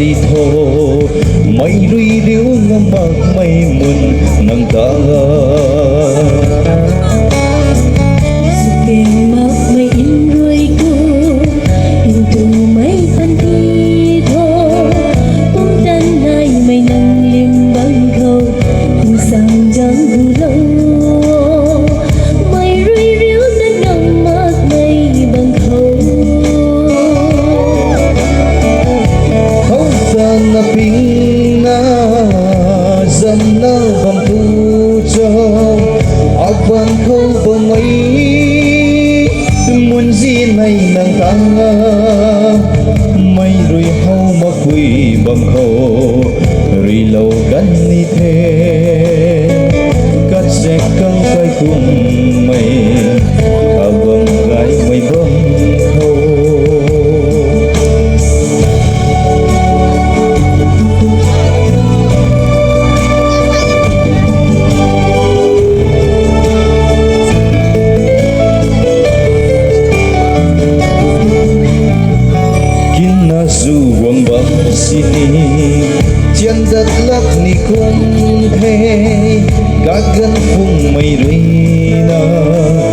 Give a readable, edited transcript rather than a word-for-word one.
cây thô mây ruy điếu ngâm bạc mây muôn nâng ta Quan khâu bờ mây muốn gì này nàng tăng mây rồi hâu mà quỳ bầm khâu rồi lâu gắn đi thế cắt xe căng tay cùng mây cả bầm gái mây bầm khâu dù quăng băng sini chân đất lắc ni không thể các gân phung mây rơi na